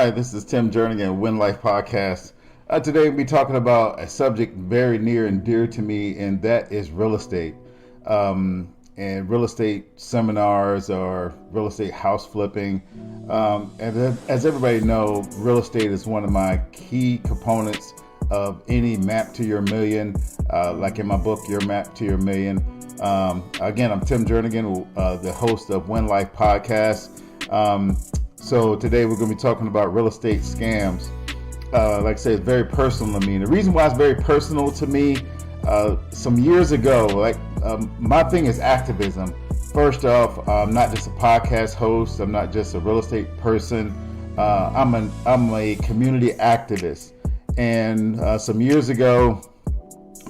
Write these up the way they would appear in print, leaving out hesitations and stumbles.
Hi, this is Tim Jernigan, Win Life Podcast. Today we'll be talking about a subject very near and dear to me, and that is real estate. And real estate seminars or real estate house flipping. And as everybody knows, real estate is one of my key components of any map to your million. Like in my book, Your Map to Your Million. Again, I'm Tim Jernigan, the host of Win Life Podcast. So today we're going to be talking about real estate scams. Like I say, it's very personal to me. And the reason why it's very personal to me, some years ago, my thing is activism. First off, I'm not just a podcast host. I'm not just a real estate person. I'm a community activist. And some years ago,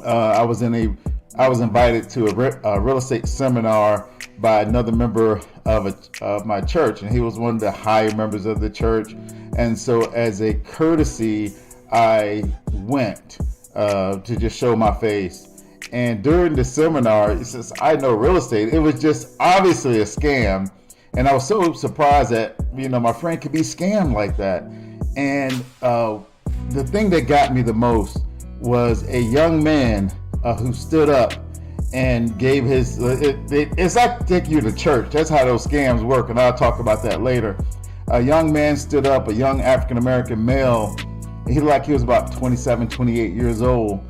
I was invited to a real estate seminar by another member of my church, and he was one of the higher members of the church. And so, as a courtesy, I went to just show my face. And during the seminar, since I know real estate, it was just obviously a scam. And I was so surprised that, my friend could be scammed like that. And the thing that got me the most was a young man who stood up and gave his, it's like taking you to church. That's how those scams work. And I'll talk about that later. A young man stood up, a young African-American male. He looked like he was about 27, 28 years old.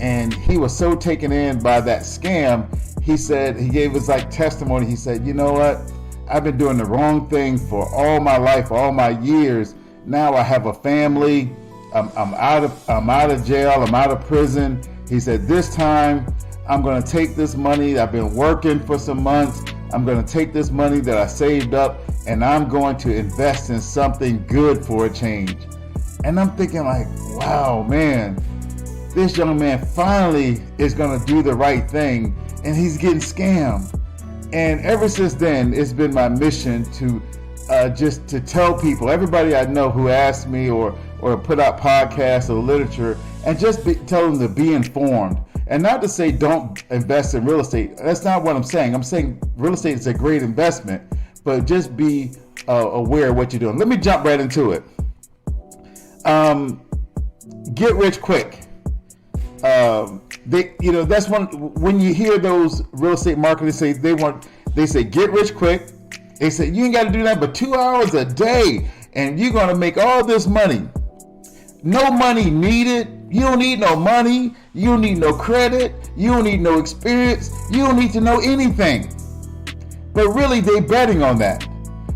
And he was so taken in by that scam, he said, he gave his testimony. He said, you know what? I've been doing the wrong thing for all my life, all my years. Now I have a family. I'm out of jail. I'm out of prison. He said, this time I'm going to take this money. I've been working for some months. I'm going to take this money that I saved up and I'm going to invest in something good for a change. And I'm thinking wow, man. This young man finally is going to do the right thing, and he's getting scammed. And ever since then, it's been my mission to just to tell people, everybody I know who asks me or put out podcasts or literature, and just tell them to be informed. And not to say don't invest in real estate. That's not what I'm saying. I'm saying real estate is a great investment, but just be aware of what you're doing. Let me jump right into it. Get rich quick. That's when you hear those real estate marketers say they say get rich quick. They say you ain't got to do that but 2 hours a day and you're going to make all this money. No money needed. You don't need no money. You don't need no credit. You don't need no experience. You don't need to know anything. But really, they betting on that.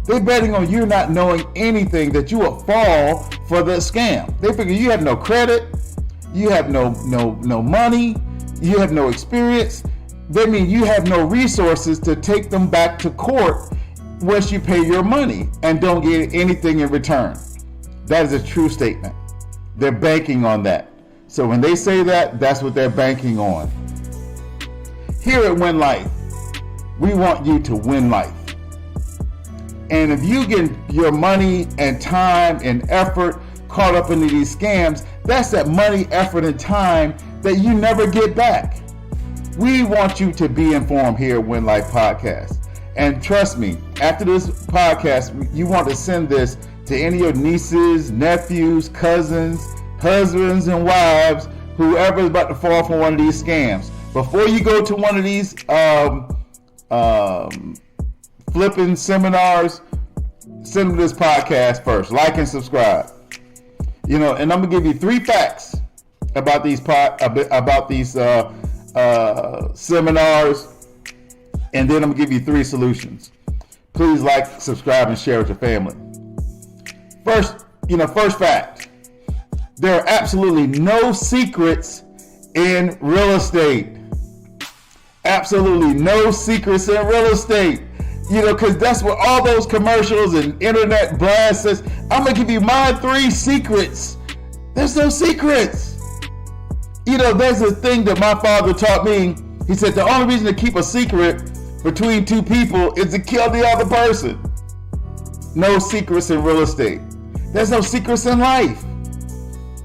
They're betting on you not knowing anything, that you will fall for the scam. They figure you have no credit. You have no money, you have no experience. That means you have no resources to take them back to court once you pay your money and don't get anything in return. That is a true statement. They're banking on that. So when they say that, that's what they're banking on. Here at Win Life, we want you to win life. And if you get your money and time and effort caught up into these scams, that's that money, effort, and time that you never get back. We want you to be informed here at Win Life Podcast. And trust me, after this podcast, you want to send this to any of your nieces, nephews, cousins, husbands, and wives, whoever is about to fall for one of these scams. Before you go to one of these flipping seminars, send them this podcast first. Like and subscribe. And I'm gonna give you 3 facts about these seminars, and then I'm gonna give you 3 solutions. Please like, subscribe, and share with your family. First fact: there are absolutely no secrets in real estate. Absolutely no secrets in real estate. Because that's what all those commercials and internet blasts says. I'm going to give you my 3 secrets. There's no secrets. There's a thing that my father taught me. He said the only reason to keep a secret between 2 people is to kill the other person. No secrets in real estate. There's no secrets in life.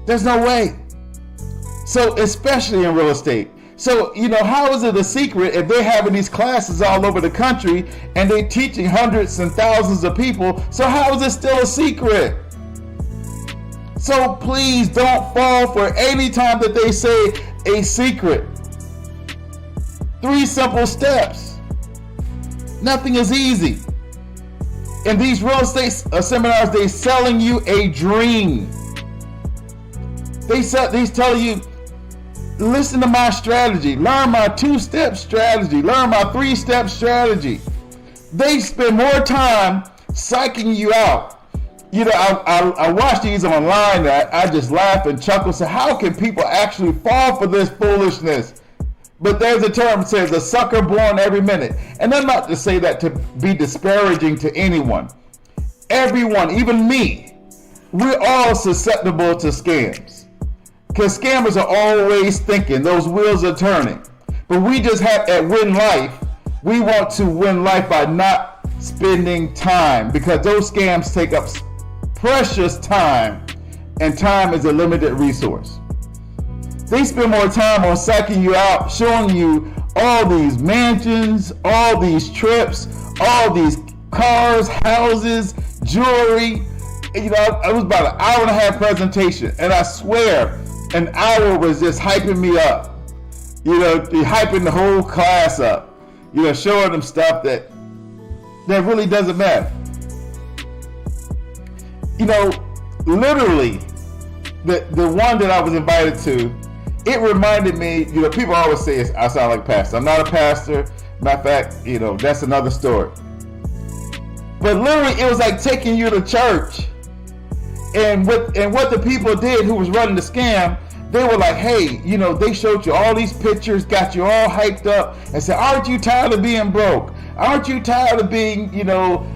There's no way. So especially in real estate. So, how is it a secret if they're having these classes all over the country and they're teaching hundreds and thousands of people? So how is it still a secret? So please don't fall for any time that they say a secret. 3 simple steps. Nothing is easy. In these real estate seminars, they're selling you a dream. They're telling you, listen to my strategy. Learn my 2-step strategy. Learn my 3-step strategy. They spend more time psyching you out. You know, I watch these online. I just laugh and chuckle. So how can people actually fall for this foolishness? But there's a term that says a sucker born every minute. And I'm not to say that to be disparaging to anyone. Everyone, even me, we're all susceptible to scams. Because scammers are always thinking, those wheels are turning. But we just have, at Win Life, we want to win life by not spending time. Because those scams take up precious time. And time is a limited resource. They spend more time on psyching you out, showing you all these mansions, all these trips, all these cars, houses, jewelry. You know, it was about an hour and a half presentation, and I swear an hour was just hyping me up. You know, hyping the whole class up. You know, showing them stuff that really doesn't matter. You know, literally, the one that I was invited to, it reminded me, you know, people always say I sound like a pastor. I'm not a pastor. Matter of fact, you know, that's another story. But literally, it was like taking you to church. And what the people did who was running the scam, they were like, hey, you know, they showed you all these pictures, got you all hyped up, and said, aren't you tired of being broke? Aren't you tired of being, you know,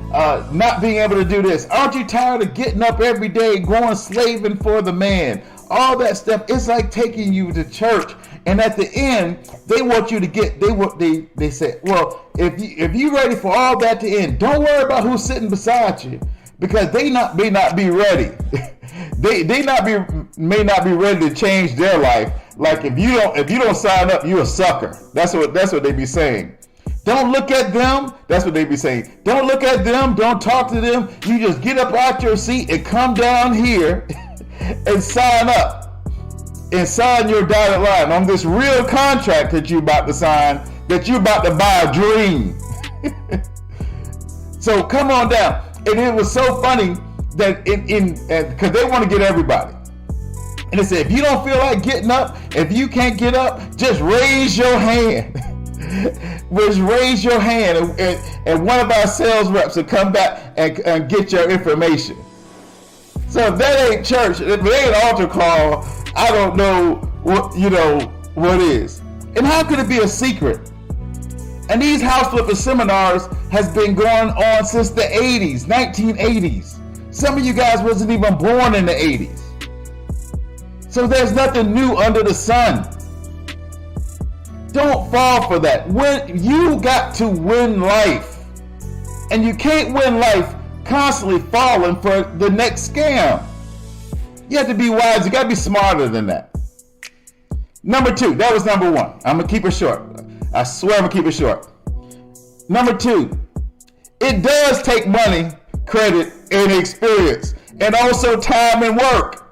not being able to do this? Aren't you tired of getting up every day, going slaving for the man? All that stuff. It's like taking you to church, and at the end, they want you to get. They say, well, if you ready for all that to end, don't worry about who's sitting beside you, because they may not be ready. they may not be ready to change their life. Like if you don't sign up, you're a sucker. That's what they be saying. Don't look at them. That's what they be saying. Don't look at them. Don't talk to them. You just get up out your seat and come down here and sign up and sign your dotted line on this real contract that you about to sign, that you about to buy a dream. So come on down. And it was so funny that because they want to get everybody. And they said, if you don't feel like getting up, if you can't get up, just raise your hand. Just raise your hand, and one of our sales reps will come back and get your information. So if that ain't church, if it ain't altar call, I don't know what is. And how could it be a secret? And these house flipping seminars has been going on since the 80s, 1980s. Some of you guys wasn't even born in the 80s. So there's nothing new under the sun. Don't fall for that. You got to win life. And you can't win life constantly falling for the next scam. You have to be wise. You got to be smarter than that. Number 2, that was number 1. I'm going to keep it short. I swear I'm going to keep it short. Number 2, it does take money, credit, and experience, and also time and work.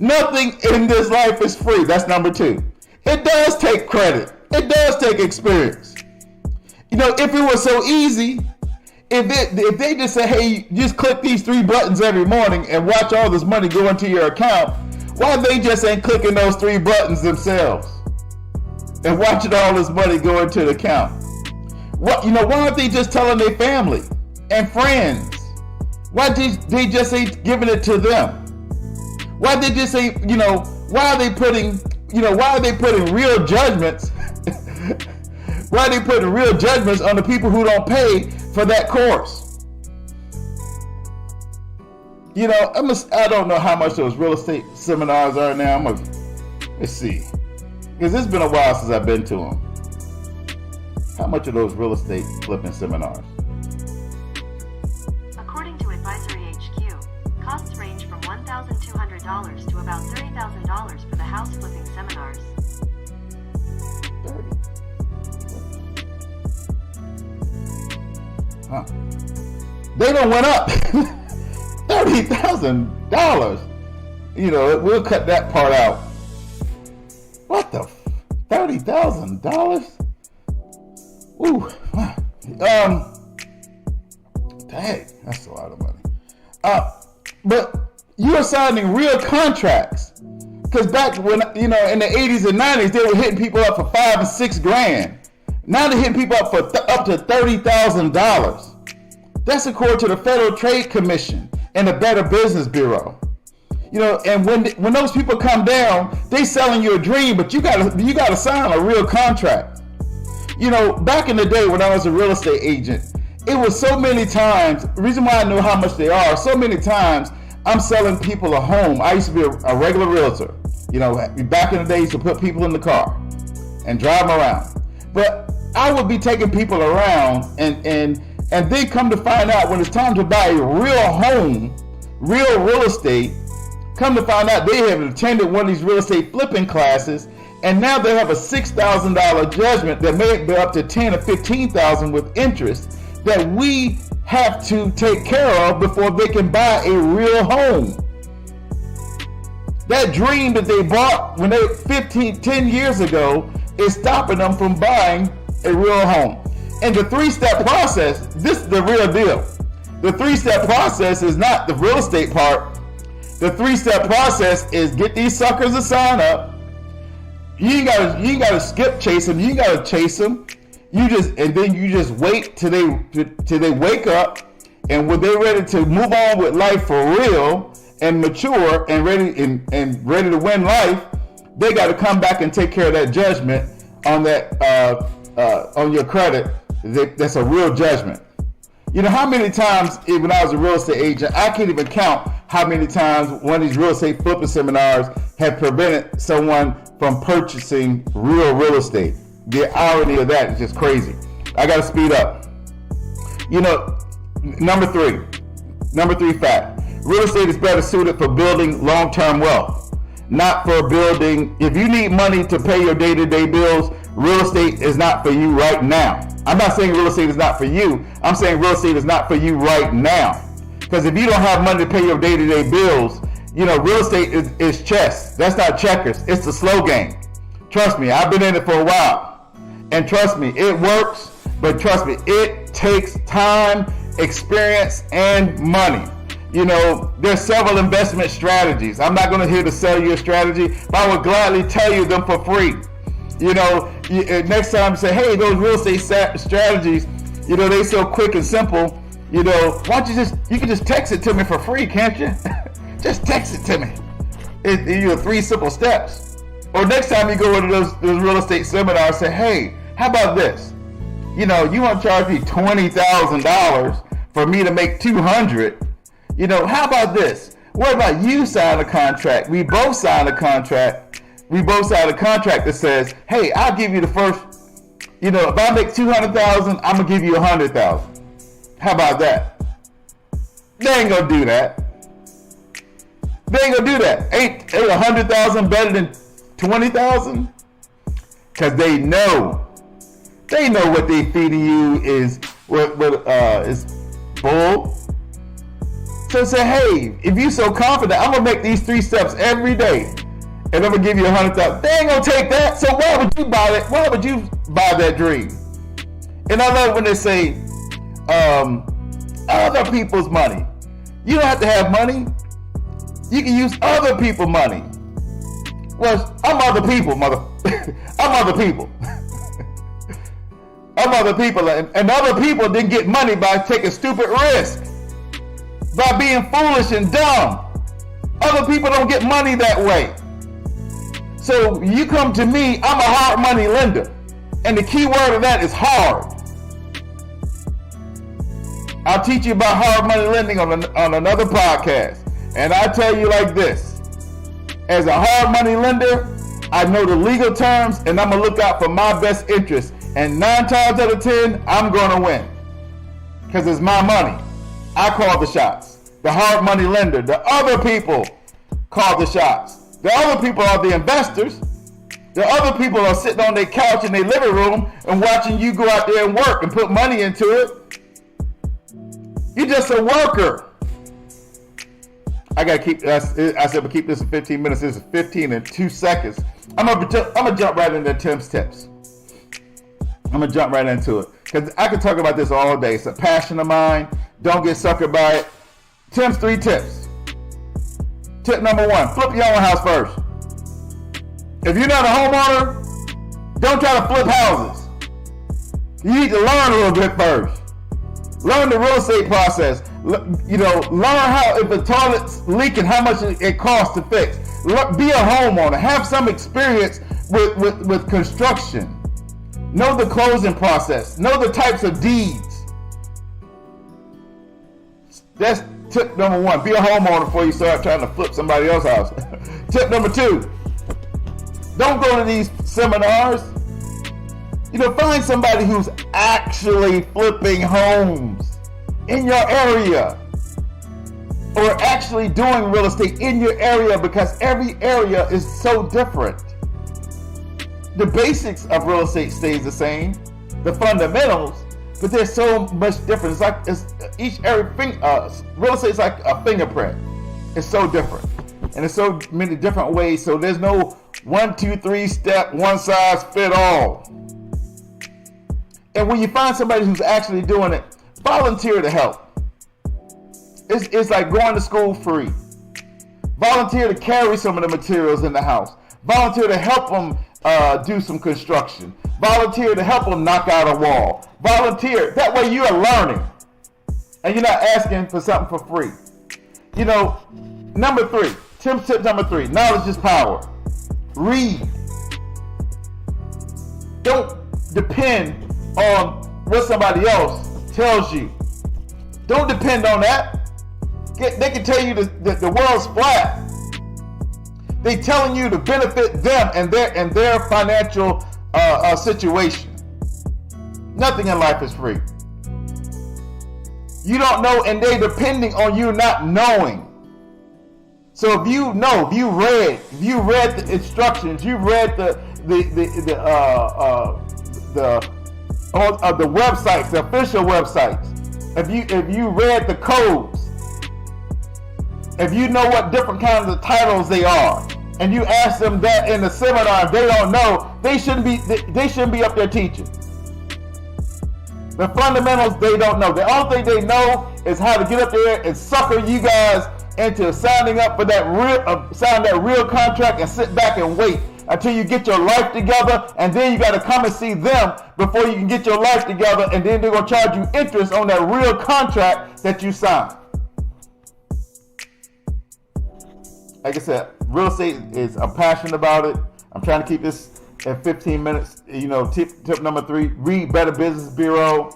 Nothing in this life is free. That's number 2. It does take credit. It does take experience. You know, if it was so easy, if they just say, hey, just click these 3 buttons every morning and watch all this money go into your account, why they just ain't clicking those 3 buttons themselves and watching all this money go into the account? Why aren't they just telling their family and friends? Why they just ain't giving it to them? Why they just ain't, why are they putting real judgments? Why are they putting real judgments on the people who don't pay for that course? I don't know how much those real estate seminars are now. Let's see. Because it's been a while since I've been to them. How much are those real estate flipping seminars? According to Advisory HQ, costs range from $1,200 to about $30,000 for the house flipping seminars. 30. Huh. They done went up. $30,000. We'll cut that part out. What the $30,000? Ooh, dang, that's a lot of money. But you are signing real contracts. Because back when, in the 80s and 90s, they were hitting people up for $5 and $6 grand. Now they're hitting people up for up to $30,000. That's according to the Federal Trade Commission and the Better Business Bureau. And when those people come down, they selling you a dream, but you gotta sign a real contract. Back in the day when I was a real estate agent, it was so many times, the reason why I know how much they are, so many times I'm selling people a home. I used to be a regular realtor. Back in the day, I used to put people in the car and drive them around. But I would be taking people around and they come to find out when it's time to buy a real home, real estate, come to find out they have attended one of these real estate flipping classes, and now they have a $6,000 judgment that may be up to $10,000 or $15,000 with interest that we have to take care of before they can buy a real home. That dream that they bought when they were 10 years ago is stopping them from buying a real home. And the 3-step process, this is the real deal. The 3-step process is not the real estate part. The 3-step process is get these suckers to sign up. You ain't gotta skip chase them. You ain't gotta chase them. You just wait till they wake up, and when they're ready to move on with life for real and mature and ready to win life, they got to come back and take care of that judgment on that on your credit. That's a real judgment. How many times when I was a real estate agent, I can't even count how many times one of these real estate flipping seminars have prevented someone from purchasing real estate. The irony of that is just crazy. I got to speed up. Number three fact. Real estate is better suited for building long-term wealth, not for building. If you need money to pay your day-to-day bills, real estate is not for you right now. I'm not saying real estate is not for you. I'm saying real estate is not for you right now. Because if you don't have money to pay your day-to-day bills, real estate is chess. That's not checkers. It's the slow game. Trust me, I've been in it for a while. And trust me, it works. But trust me, it takes time, experience, and money. There's several investment strategies. I'm not going to here to sell you a strategy, but I would gladly tell you them for free. Next time you say, hey, those real estate strategies, they so quick and simple. Why don't you can just text it to me for free, can't you? Just text it to me. It's 3 simple steps. Or next time you go to those real estate seminars, say, hey, how about this? You want to charge me $20,000 for me to make $200. How about this? What about you sign a contract? We both sign a contract. That says, hey, I'll give you the first, if I make $200,000, I'm going to give you $100,000. How about that? They ain't going to do that. Ain't $100,000 better than $20,000? Because they know what they feeding you is bull. So say, hey, if you so confident, I'm gonna make these 3 steps every day, and I'm gonna give you $100,000. They ain't gonna take that. So why would you buy that? Why would you buy that dream? And I love when they say, other people's money. You don't have to have money. You can use other people's money. Well, I'm other people, I'm other people. I'm other people, and other people didn't get money by taking stupid risks, by being foolish and dumb. Other people don't get money that way. So you come to me, I'm a hard money lender, and the key word of that is hard. I'll teach you about hard money lending on another podcast, and I tell you like this: as a hard money lender, I know the legal terms, and I'm gonna look out for my best interest. And 9 times out of 10, I'm gonna win, because it's my money. I call the shots. The hard money lender, the other people call the shots. The other people are the investors. The other people are sitting on their couch in their living room and watching you go out there and work and put money into it. You're just a worker. I gotta keep. I said, but keep this in 15 minutes. This is 15 and 2 seconds. I'm gonna jump right into Tim's tips. I'm gonna jump right into it because I could talk about this all day. It's a passion of mine. Don't get suckered by it. Tim's 3 tips. Tip number 1: flip your own house first. If you're not a homeowner, don't try to flip houses. You need to learn a little bit first. Learn the real estate process. Learn how, if the toilet's leaking, how much it costs to fix. Be a homeowner. Have some experience with construction. Know the closing process. Know the types of deeds. That's tip number 1. Be a homeowner before you start trying to flip somebody else's house. Tip number 2. Don't go to these seminars. Find somebody who's actually flipping homes in your area or actually doing real estate in your area, because every area is so different. The basics of real estate stays the same, the fundamentals, but there's so much different. Each area, real estate is like a fingerprint. It's so different, and there's so many different ways. So there's no 1, 2, 3 step, one size fit all. And when you find somebody who's actually doing it, volunteer to help. It's like going to school free. Volunteer to carry some of the materials in the house. Volunteer to help them do some construction. Volunteer to help them knock out a wall. Volunteer. That way you are learning. And you're not asking for something for free. Number 3. Tim's tip number 3. Knowledge is power. Read. Don't depend on what somebody else tells you. Don't depend on that. They can tell you that the world's flat. They're telling you to benefit them and their financial situation. Nothing in life is free. You don't know, and they're depending on you not knowing. So if you read the instructions, you read the websites, the official websites. If you read the codes, if you know what different kinds of titles they are, and you ask them that in the seminar, if they don't know, they shouldn't be up there teaching. The fundamentals they don't know. The only thing they know is how to get up there and sucker you guys into signing up for sign that real contract and sit back and wait until you get your life together, and then you got to come and see them before you can get your life together, and then they're going to charge you interest on that real contract that you signed. Like I said, real estate I'm passionate about it. I'm trying to keep this at 15 minutes. Tip number 3, read Better Business Bureau,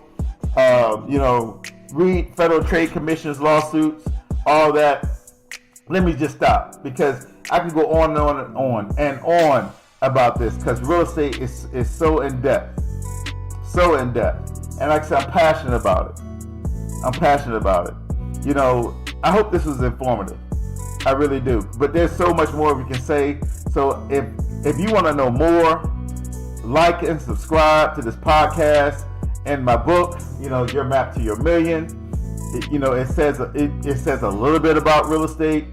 read Federal Trade Commission's lawsuits, all that. Let me just stop, because I can go on and on about this, because real estate is so in depth. So in depth. And like I said, I'm passionate about it. I hope this was informative. I really do. But there's so much more we can say. So if you want to know more, like and subscribe to this podcast and my book, Your Map to Your Million. It says a little bit about real estate.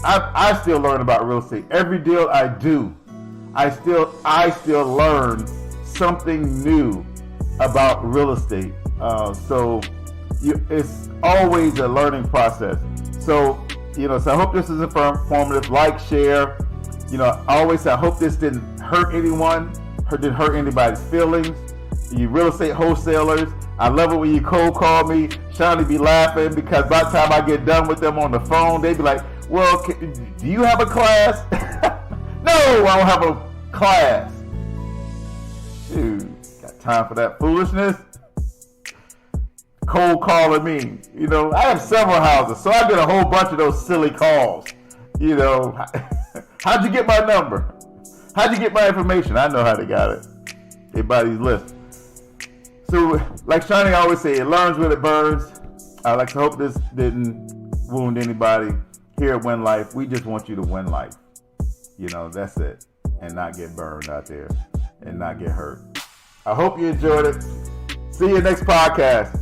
I still learn about real estate. Every deal I do, I still learn something new about real estate. So it's always a learning process. So I hope this is informative. Like, share. I always say I hope this didn't hurt anyone, didn't hurt anybody's feelings. You real estate wholesalers, I love it when you cold call me. Shawnee be laughing, because by the time I get done with them on the phone, they be like, well, do you have a class? No, I don't have a class. Dude, got time for that foolishness? Cold calling me. I have several houses, so I get a whole bunch of those silly calls. How'd you get my number? How'd you get my information? I know how they got it. Everybody's list. So, like Shawnee always say, it learns when it burns. I like to hope this didn't wound anybody. Here at Win Life, we just want you to win life. That's it. And not get burned out there. And not get hurt. I hope you enjoyed it. See you next podcast.